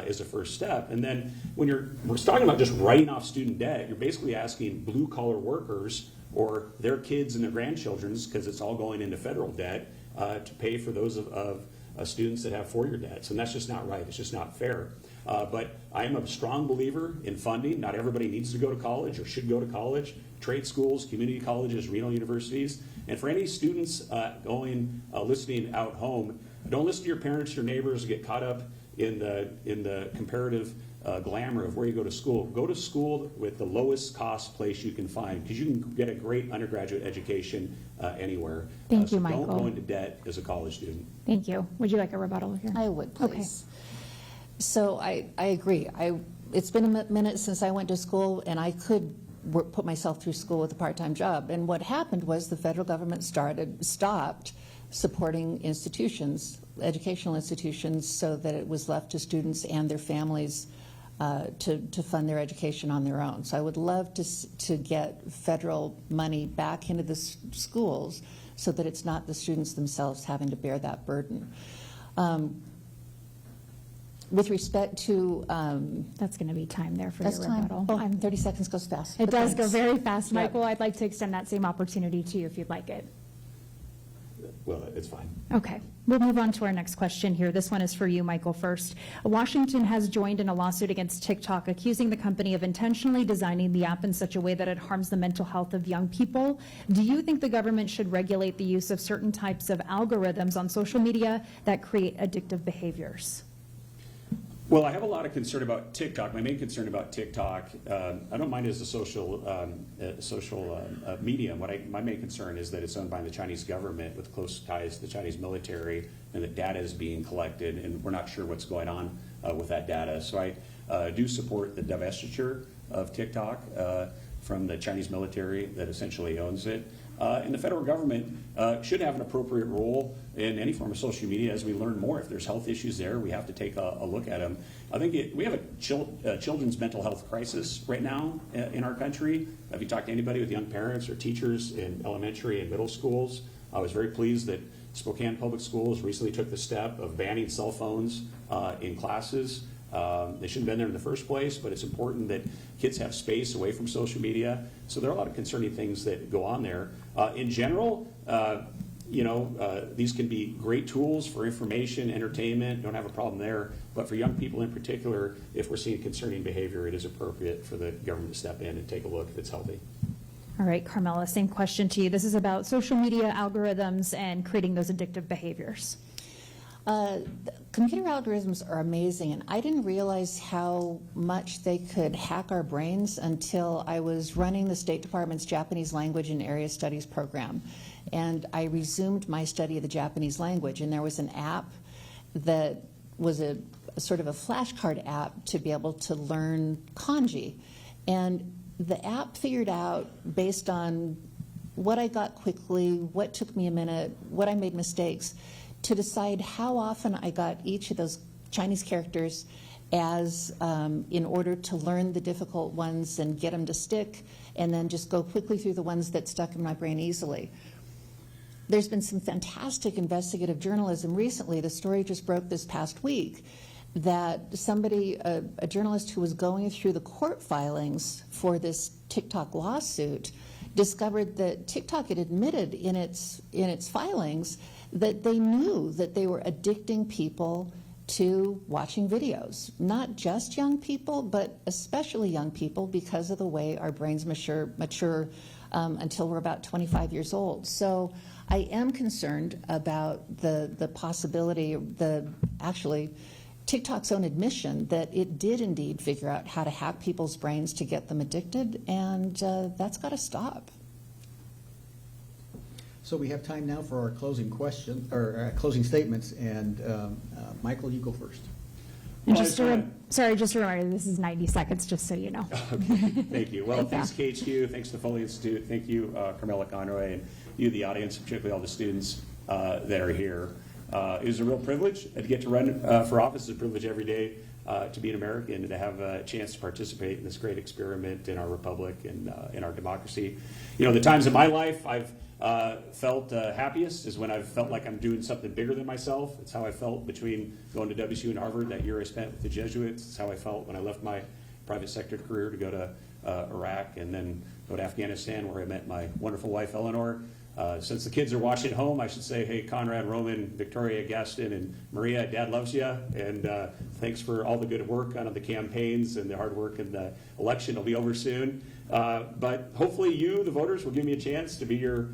is a first step. And then when we're talking about just writing off student debt, you're basically asking blue-collar workers or their kids and their grandchildren's, because it's all going into federal debt, to pay for those of students that have four-year debts. And that's just not right. It's just not fair. But I am a strong believer in funding. Not everybody needs to go to college or should go to college. Trade schools, community colleges, regional universities. And for any students listening out home, don't listen to your parents, your neighbors, get caught up in the comparative glamour of where you go to school. Go to school with the lowest cost place you can find, because you can get a great undergraduate education anywhere. Thank you, so Michael. Don't go into debt as a college student. Thank you. Would you like a rebuttal here? I would, Okay. please. So I agree. It's been a minute since I went to school, and I could put myself through school with a part-time job. And what happened was the federal government stopped supporting institutions, educational institutions, so that it was left to students and their families to fund their education on their own. So I would love to get federal money back into the schools so that it's not the students themselves having to bear that burden. With respect to... That's going to be time there for your rebuttal. Oh, 30 seconds goes fast. It but does go thanks. very fast, Yep. Michael. I'd like to extend that same opportunity to you if you'd like it. well, it's fine. Okay, we'll move on to our next question here. This one is for you, Michael, first. Washington has joined in a lawsuit against TikTok, accusing the company of intentionally designing the app in such a way that it harms the mental health of young people. Do you think the government should regulate the use of certain types of algorithms on social media that create addictive behaviors? Well, I have a lot of concern about TikTok. My main concern about TikTok, I don't mind it as a social medium. My main concern is that it's owned by the Chinese government with close ties to the Chinese military, and that data is being collected, and we're not sure what's going on with that data. So I do support the divestiture of TikTok from the Chinese military that essentially owns it. And the federal government should have an appropriate role in any form of social media as we learn more. If there's health issues there, we have to take a look at them. I think we have a children's mental health crisis right now in our country. If you talk to anybody with young parents or teachers in elementary and middle schools, I was very pleased that Spokane Public Schools recently took the step of banning cell phones in classes. They shouldn't have been there in the first place, but it's important that kids have space away from social media. So there are a lot of concerning things that go on there. In general, these can be great tools for information, entertainment, don't have a problem there. But for young people in particular, if we're seeing concerning behavior, it is appropriate for the government to step in and take a look if it's healthy. All right, Carmela, same question to you. This is about social media algorithms and creating those addictive behaviors. Computer algorithms are amazing, and I didn't realize how much they could hack our brains until I was running the State Department's Japanese Language and Area Studies program. And I resumed my study of the Japanese language, and there was an app that was a sort of a flashcard app to be able to learn kanji. And the app figured out, based on what I got quickly, what took me a minute, what I made mistakes, to decide how often I got each of those Chinese characters as in order to learn the difficult ones and get them to stick, and then just go quickly through the ones that stuck in my brain easily. There's been some fantastic investigative journalism recently. The story just broke this past week that somebody, a journalist who was going through the court filings for this TikTok lawsuit, discovered that TikTok had admitted in its filings that they knew that they were addicting people to watching videos. Not just young people, but especially young people, because of the way our brains mature until we're about 25 years old. So I am concerned about the possibility, actually TikTok's own admission that it did indeed figure out how to hack people's brains to get them addicted, and that's got to stop. So we have time now for our closing question, or closing statements, and Michael, you go first. And Well, just a reminder, this is 90 seconds, just so you know. Okay, thank you. Well, thanks KHQ, thanks to the Foley Institute, thank you Carmela, Conroy, and you, the audience, particularly all the students that are here. It was a real privilege to get to run for office. It's a privilege every day to be an American and to have a chance to participate in this great experiment in our republic and in our democracy. You know, the times in my life I've felt happiest is when I've felt like I'm doing something bigger than myself. It's how I felt between going to WSU and Harvard that year I spent with the Jesuits. It's how I felt when I left my private sector career to go to Iraq and then go to Afghanistan, where I met my wonderful wife, Eleanor. Since the kids are watching at home, I should say, hey, Conrad, Roman, Victoria, Gaston, and Maria, Dad loves you. And thanks for all the good work on the campaigns and the hard work in the election. It'll be over soon. But hopefully you, the voters, will give me a chance to be your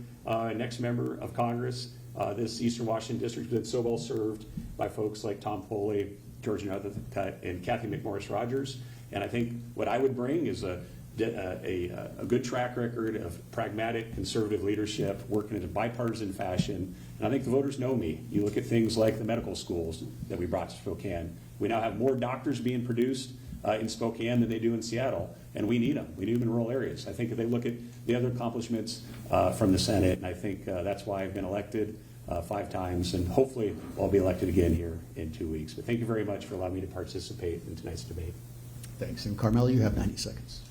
next member of Congress. This Eastern Washington district has been so well served by folks like Tom Foley, George Northcutt, and Kathy McMorris-Rogers. And I think what I would bring is a good track record of pragmatic, conservative leadership, working in a bipartisan fashion. And I think the voters know me. You look at things like the medical schools that we brought to Spokane. We now have more doctors being produced in Spokane than they do in Seattle, and we need them. We need them in rural areas. I think if they look at the other accomplishments from the Senate, and I think that's why I've been elected 5 times, and hopefully I'll be elected again here in 2 weeks. But thank you very much for allowing me to participate in tonight's debate. Thanks. And Carmela, you have 90 seconds.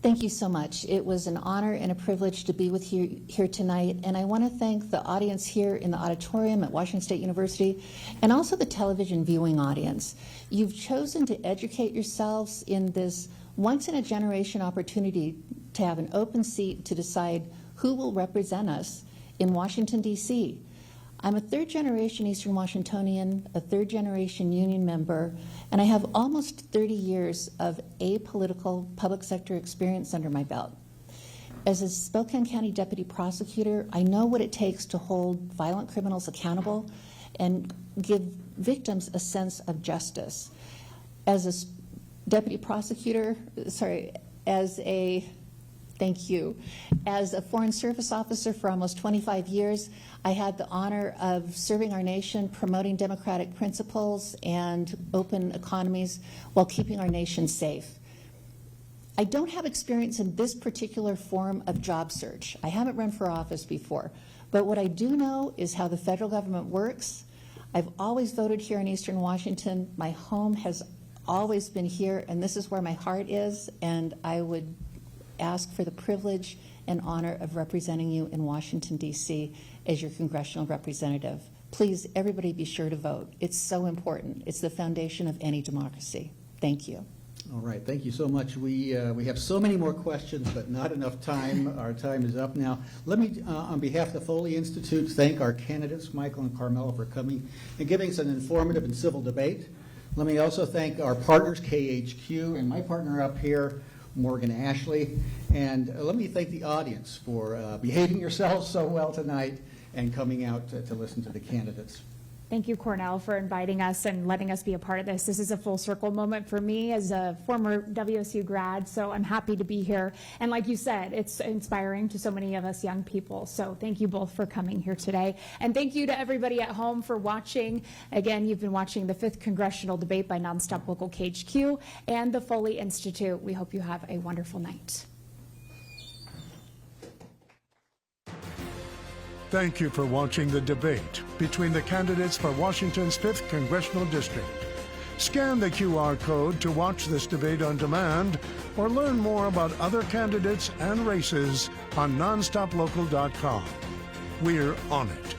Thank you so much. It was an honor and a privilege to be with you here tonight, and I want to thank the audience here in the auditorium at Washington State University and also the television viewing audience. You've chosen to educate yourselves in this once-in-a-generation opportunity to have an open seat to decide who will represent us in Washington, D.C. I'm a third-generation Eastern Washingtonian, a third-generation union member, and I have almost 30 years of apolitical public sector experience under my belt. As a Spokane County Deputy Prosecutor, I know what it takes to hold violent criminals accountable and give victims a sense of justice. As a Deputy Prosecutor, thank you. As a Foreign Service Officer for almost 25 years, I had the honor of serving our nation, promoting democratic principles and open economies while keeping our nation safe. I don't have experience in this particular form of job search. I haven't run for office before, but what I do know is how the federal government works. I've always voted here in Eastern Washington. My home has always been here, and this is where my heart is, and I would ask for the privilege and honor of representing you in Washington, D.C. as your congressional representative. Please, everybody be sure to vote. It's so important. It's the foundation of any democracy. Thank you. All right, thank you so much. We have so many more questions, but not enough time. Our time is up now. Let me, on behalf of the Foley Institute, thank our candidates, Michael and Carmela, for coming and giving us an informative and civil debate. Let me also thank our partners, KHQ, and my partner up here, Morgan Ashley. And let me thank the audience for behaving yourselves so well tonight and coming out to listen to the candidates. Thank you, Cornell, for inviting us and letting us be a part of this. This is a full circle moment for me as a former WSU grad, so I'm happy to be here. And like you said, it's inspiring to so many of us young people. So thank you both for coming here today. And thank you to everybody at home for watching. Again, you've been watching the 5th Congressional Debate by NonStop Local KHQ and the Foley Institute. We hope you have a wonderful night. Thank you for watching the debate between the candidates for Washington's 5th Congressional District. Scan the QR code to watch this debate on demand or learn more about other candidates and races on nonstoplocal.com. We're on it.